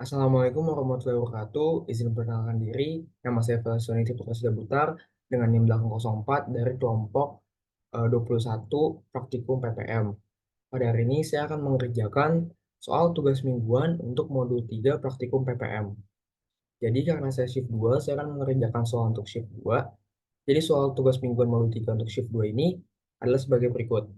Assalamualaikum warahmatullahi wabarakatuh. Izin perkenalkan diri, nama saya Felisoniti Putra Sidabutar dengan NIM 804 dari kelompok 21 Praktikum PPM. Pada hari ini saya akan mengerjakan soal tugas mingguan untuk modul 3 Praktikum PPM. Jadi karena saya shift 2, saya akan mengerjakan soal untuk shift 2. Jadi soal tugas mingguan modul 3 untuk shift 2 ini adalah sebagai berikut.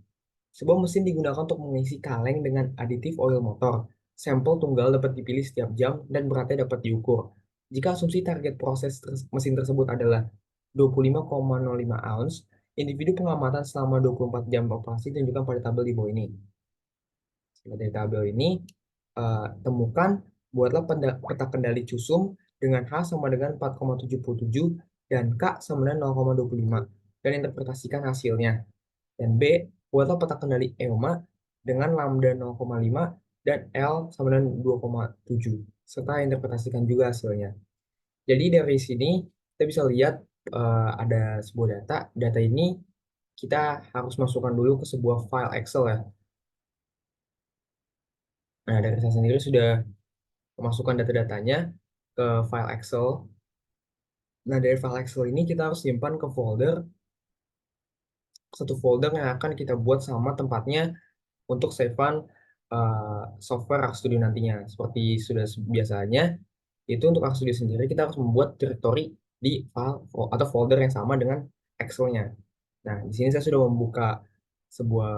Sebuah mesin digunakan untuk mengisi kaleng dengan aditif oil motor. Sampel tunggal dapat dipilih setiap jam dan beratnya dapat diukur. Jika asumsi target proses mesin tersebut adalah 25,05 ounce, individu pengamatan selama 24 jam operasi ditunjukkan pada tabel di bawah ini. Dari tabel ini, temukan, buatlah peta kendali CUSUM dengan H sama dengan 4,77 dan K sama dengan 0,25 dan interpretasikan hasilnya. Dan B, buatlah peta kendali EOMA dengan lambda 0,5 dan L sama dengan 2,7 serta interpretasikan juga hasilnya. Jadi dari sini kita bisa lihat ada sebuah data. Data ini kita harus masukkan dulu ke sebuah file Excel ya. Nah, dari saya sendiri sudah memasukkan data-datanya ke file Excel. Nah, dari file Excel ini kita harus simpan ke satu folder yang akan kita buat sama tempatnya untuk save-an software RStudio nantinya. Seperti sudah biasanya, itu untuk RStudio sendiri kita harus membuat directory di file atau folder yang sama dengan Excel-nya. Nah, di sini saya sudah membuka sebuah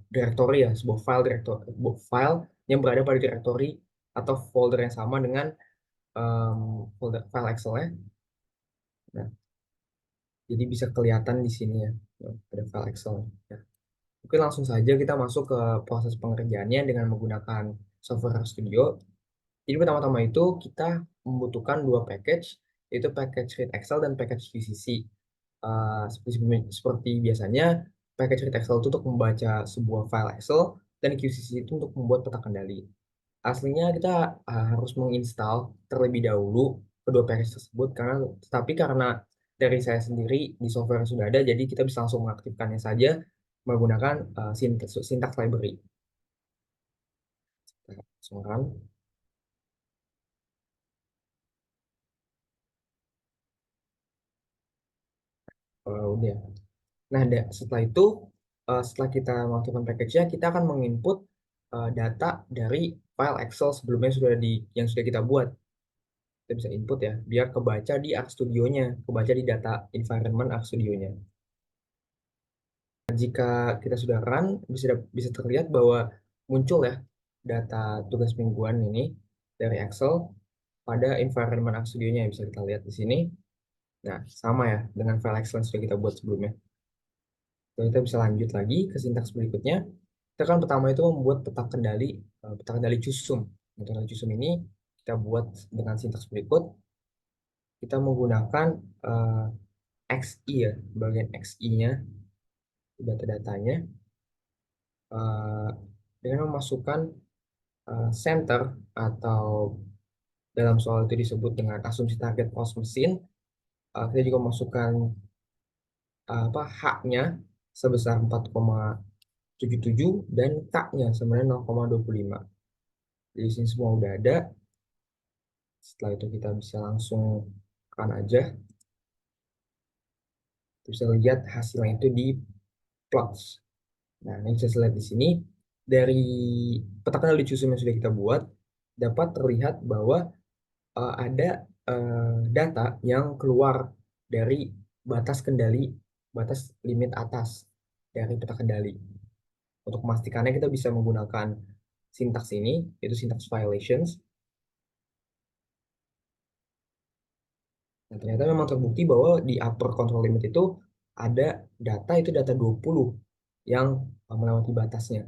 directory ya, sebuah file yang berada pada directory atau folder yang sama dengan folder file Excel-nya. Nah, jadi bisa kelihatan di sini ya, ada file Excel. Nah, oke, langsung saja kita masuk ke proses pengerjaannya dengan menggunakan software Studio. Jadi pertama-tama itu kita membutuhkan dua package, yaitu package read Excel dan package QCC. Seperti biasanya, package read Excel itu untuk membaca sebuah file Excel, dan QCC itu untuk membuat peta kendali. Aslinya kita harus menginstal terlebih dahulu kedua package tersebut, tetapi karena dari saya sendiri di software yang sudah ada, jadi kita bisa langsung mengaktifkannya saja menggunakan syntax library. Langsung run. Udah. Nah, setelah itu, setelah kita mengaktifkan package-nya, kita akan menginput data dari file Excel sebelumnya yang sudah kita buat. Kita bisa input ya, biar kebaca di RStudio-nya, kebaca di data environment RStudio-nya. Jika kita sudah run, bisa terlihat bahwa muncul ya data tugas mingguan ini dari Excel pada environment RStudio-nya, bisa kita lihat di sini. Nah, sama ya dengan file Excel yang sudah kita buat sebelumnya. Lalu kita bisa lanjut lagi ke sintaks berikutnya. Kita kan pertama itu membuat peta kendali CUSUM. Peta kendali CUSUM ini kita buat dengan sintaks berikut. Kita menggunakan XI ya, bagian XI-nya, data-datanya, dengan memasukkan center atau dalam soal itu disebut dengan asumsi target cost mesin. Kita juga memasukkan H-nya sebesar 4,77 dan K-nya sebenarnya 0,25. Jadi sini semua udah ada. Setelah itu kita bisa langsung run aja. Kita bisa lihat hasilnya itu di plots. Nah, ini bisa lihat di sini dari peta kendali CUSUM yang sudah kita buat dapat terlihat bahwa ada data yang keluar dari batas kendali, batas limit atas dari peta kendali. Untuk memastikannya kita bisa menggunakan sintaks ini, yaitu sintaks violations. Nah, ternyata memang terbukti bahwa di upper control limit itu ada data 20 yang melewati batasnya.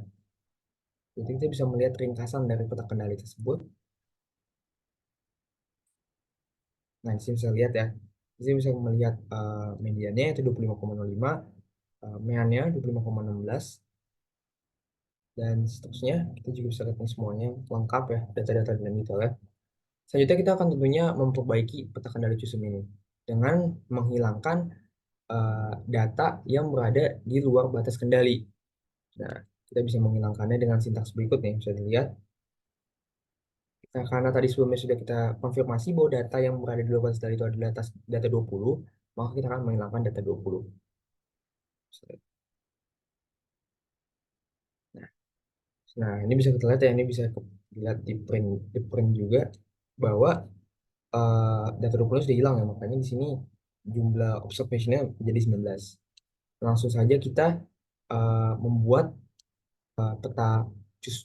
Jadi kita bisa melihat ringkasan dari peta kendali tersebut. Nah, di sini bisa lihat ya. Di sini bisa melihat mediannya itu 25,05, meannya 25,16, dan seterusnya. Kita juga bisa lihat semuanya lengkap ya, data-data dan detail ya. Selanjutnya kita akan tentunya memperbaiki peta kendali CUSUM ini dengan menghilangkan data yang berada di luar batas kendali. Nah, kita bisa menghilangkannya dengan sintaks berikut nih, bisa dilihat. Nah, karena tadi sebelumnya sudah kita konfirmasi bahwa data yang berada di luar batas kendali itu adalah data 20, maka kita akan menghilangkan data 20. Nah, nah, ini bisa kita lihat ya, ini bisa dilihat di print juga bahwa data 20 sudah hilang ya, makanya di sini jumlah observationnya menjadi 19. Langsung saja kita membuat peta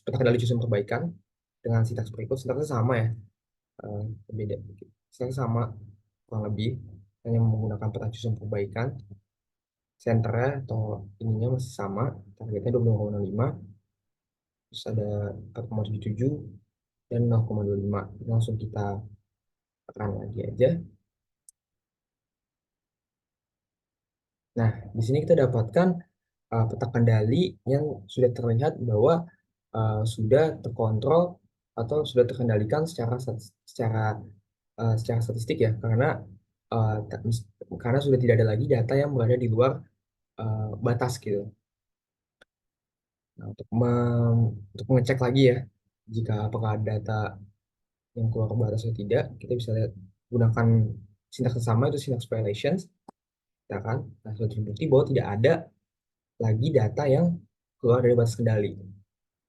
peta kendali justru perbaikan dengan sintaks berikut. Sintaksnya sama ya, beda dikit. Sintaksnya sama kurang lebih, hanya menggunakan peta justru perbaikan. Senternya atau ininya masih sama, targetnya 25,05, terus ada 4,77 dan 0,25. Langsung kita tekan lagi aja. Nah, di sini kita dapatkan peta kendali yang sudah terlihat bahwa sudah terkontrol atau sudah terkendalikan secara statistik ya, karena uh, ta- karena sudah tidak ada lagi data yang berada di luar batas gitu. Nah, untuk mengecek lagi ya, jika apakah data yang keluar batas atau tidak, kita bisa lihat gunakan sintaks yang sama, itu sintaks violations, ya kan? Nah, sudah terbukti bahwa tidak ada lagi data yang keluar dari batas kendali.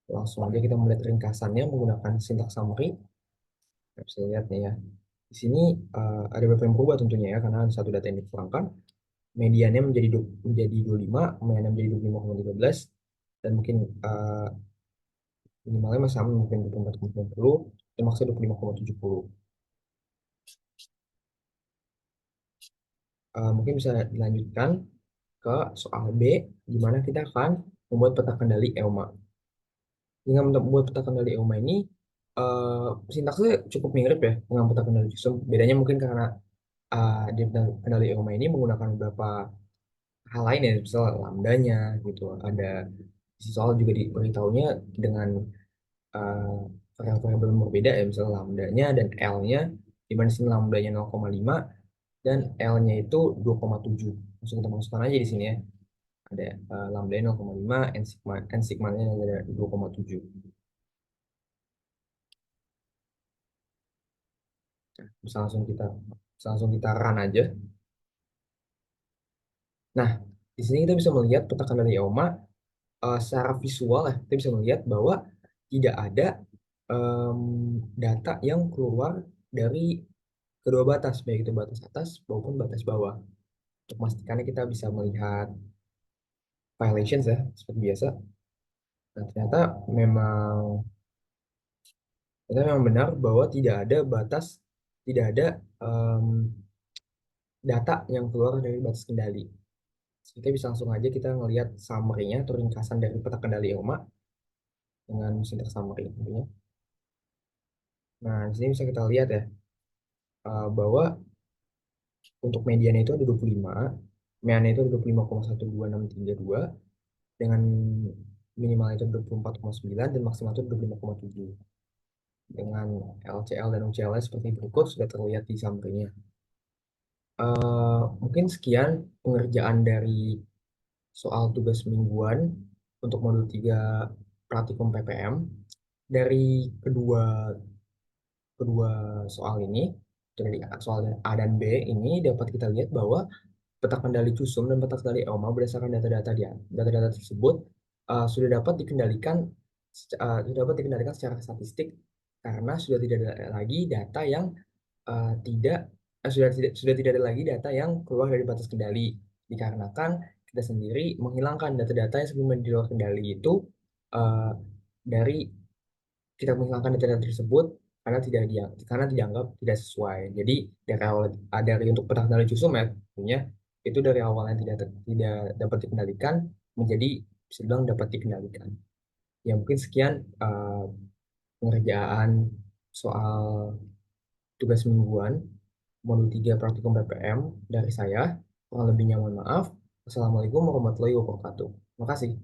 Langsung aja kita melihat ringkasannya menggunakan sintaks summary. Kita bisa lihat nih ya. Di sini ada beberapa yang berubah tentunya ya, karena ada satu data yang dikurangkan. Mediannya menjadi 25, mediannya menjadi 25,13, dan mungkin minimalnya masih sama, mungkin 24,90, dan maksudnya 25,70. Mungkin bisa dilanjutkan ke soal B, di mana kita akan membuat peta kendali EOMA. Dengan membuat peta kendali EOMA ini, sintaksnya cukup mirip ya dengan peta kendali JSON. Bedanya mungkin karena di peta kendali EOMA ini menggunakan beberapa hal lain ya, misalnya lambdanya gitu. Ada soal juga diberitahunya dengan uh, variabel yang berbeda ya, misalnya lambdanya dan L-nya, di mana sini lambdanya 0,5 dan L-nya itu 2,7. Langsung kita masukkan aja di sini ya. Ada lambda 0,5, n sigma-nya ada 2,7. Bisa langsung kita run aja. Nah, di sini kita bisa melihat peta kendali EOMA secara visual ya. Kita bisa melihat bahwa tidak ada em, data yang keluar dari kedua batas, baik itu batas atas maupun batas bawah. Untuk memastikannya kita bisa melihat violations ya, seperti biasa. Nah, ternyata memang benar bahwa tidak ada batas, tidak ada em, data yang keluar dari batas kendali. Kita bisa langsung aja kita ngelihat summary-nya atau ringkasan dari peta kendali EOMA dengan sintaks summary tentunya. Nah, di sini bisa kita lihat ya bahwa untuk mediannya itu ada 25, mediannya itu ada 25,12632 dengan minimal itu 24,9 dan maksimal itu 25,7. Dengan LCL dan UCL seperti berikut sudah terlihat di sampingnya. Mungkin sekian pengerjaan dari soal tugas mingguan untuk modul 3 praktikum PPM. Dari kedua kedua soal ini, dari soal A dan B ini dapat kita lihat bahwa peta kendali CUSUM dan peta kendali EOMA berdasarkan data-data tersebut sudah dapat dikendalikan secara statistik, karena sudah tidak ada lagi data yang tidak sudah tidak ada lagi data yang keluar dari batas kendali, dikarenakan kita sendiri menghilangkan data-data yang sebelumnya di luar kendali itu uh, dari kita menghilangkan data-data tersebut karena dianggap tidak sesuai. Jadi dari awal dari untuk peta kendali CUSUM ya, tentunya itu dari awalnya tidak dapat dikendalikan menjadi bisa bilang dapat dikendalikan. Ya mungkin sekian pengerjaan soal tugas mingguan modul 3 praktikum PPM dari saya. Kurang lebihnya mohon maaf. Wassalamualaikum warahmatullahi wabarakatuh. Terima kasih.